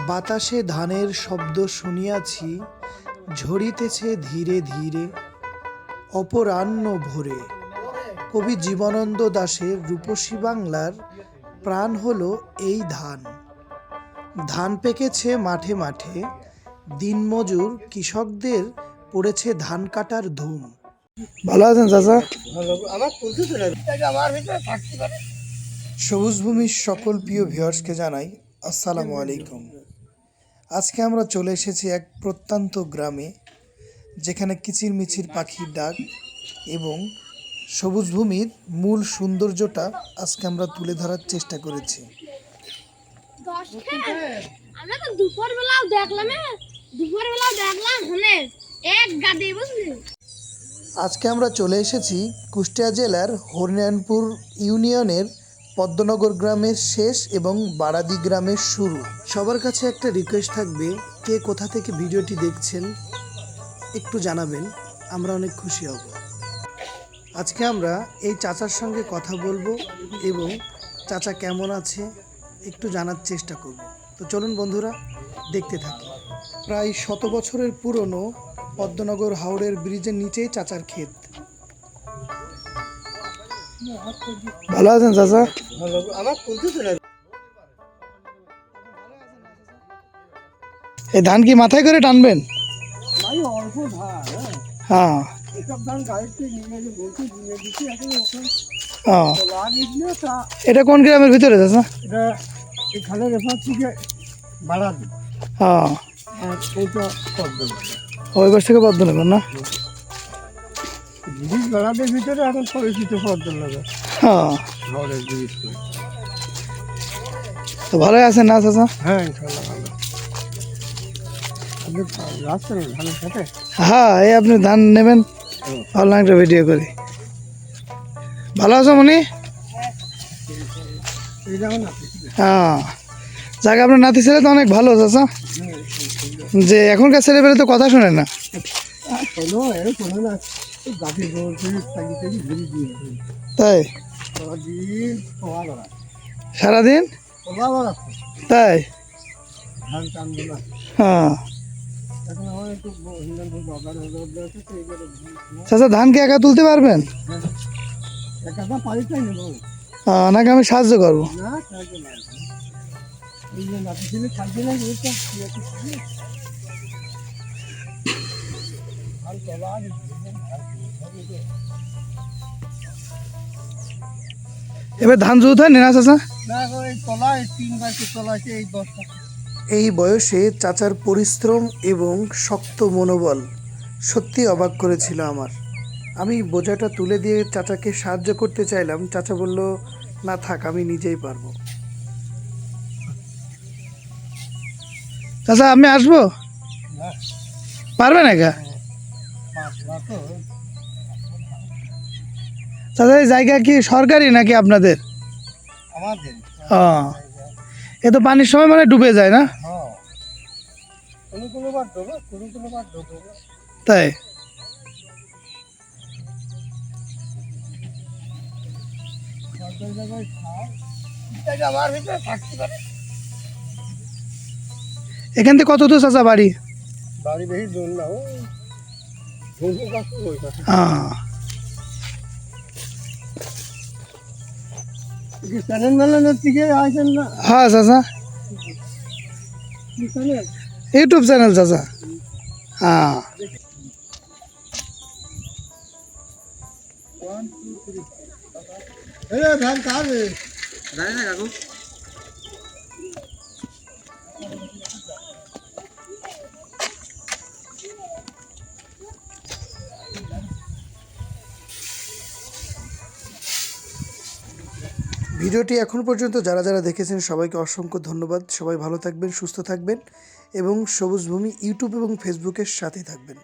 বাতাসে ধানের শব্দ শুনিয়াছি, ঝরিতেছে ধীরে ধীরে অপরাহ্ন ভোরে। কবি জীবনানন্দ দাশের রূপসী বাংলার প্রাণ হলো এই ধান। ধান পেকেছে মাঠে মাঠে, দিনমজুর কৃষকদের পড়েছে ধান কাটার ধুম। ভালো আছেন চাচা? সবুজ ভূমির সকল প্রিয় ভিউয়ার্সকে জানাই আসসালামু আলাইকুম। আজকে আমরা চলে এসেছি এক প্রত্যন্ত গ্রামে, যেখানে কিচিরমিচির পাখির ডাক এবং সবুজ ভূমির মূল সৌন্দর্যটা আজকে আমরা তুলে ধরার চেষ্টা করেছি। আমরা তো দুপুরবেলাও দেখলাম এক গাদে বুঝলি। আজকে আমরা চলে এসেছি কুষ্টিয়া জেলার হরিনারায়ণপুর ইউনিয়নের পদ্মনগর গ্রামের শেষ এবং বারাদি গ্রামের শুরু। সবার কাছে একটা রিকোয়েস্ট থাকবে, কে কোথা থেকে ভিডিওটি দেখছেন একটু জানাবেন, আমরা অনেক খুশি হব। আজকে আমরা এই চাচার সঙ্গে কথা বলবো এবং চাচা কেমন আছে একটু জানার চেষ্টা করব। তো চলুন বন্ধুরা, দেখতে থাকি। প্রায় 100 বছরের পুরনো পদ্মনগর হাওড়ের ব্রিজের নিচেই চাচার ক্ষেত। ভালো আছেন চাচা? এই ধান কি মাথায় করে টানবেন? হ্যাঁ, এটা কোন গ্রামের ভিতরে চাচা? হ্যাঁ, ওই পাশ থেকে পদ্মনগর না? ভিতরে এখন পরিচিত পদ্মনগর। হ্যাঁ, তো ভালোই আছেন না চাচা? হ্যাঁ, হ্যাঁ, এই আপনি ধান নেবেন, অনলাইন একটা ভিডিও করি। ভালো আছো মনি? হ্যাঁ, যাকে আপনার নাতি ছেলে তো অনেক ভালো চাচা, যে এখনকার ছেলেবেলে তো কথা শোনে না। তাই সারাদিন তাই? হ্যাঁ চাচা, ধান কি একা তুলতে পারবেন নাকি আমি সাহায্য করবো? এবার ধান জুত হয় না চাচা? এই বয়সে চাচার পরিশ্রম এবং শক্ত মনোবল সত্যি অবাক করেছিল আমার। আমি বোঝাটা তুলে দিয়ে চাচাকে সাহায্য করতে চাইলাম, চাচা বলল না থাক, আমি নিজেই পারবো। চাচা আমি আসবো? পারবেন একা? চাচা এই জায়গা কি সরকারি নাকি আপনাদের? এ তো পানির সময় মানে ডুবে যায় না? তাই এখান থেকে কত দূর চাচা বাড়ি? হ্যাঁ চাচা, ইউটিউব চ্যানেল চাচা। হ্যাঁ, ভিডিওটি এখন পর্যন্ত যারা যারা দেখেছেন সবাইকে অসংখ্য ধন্যবাদ। সবাই ভালো থাকবেন, সুস্থ থাকবেন এবং সবুজ ভূমি ইউটিউব এবং ফেসবুকের সাথে থাকবেন।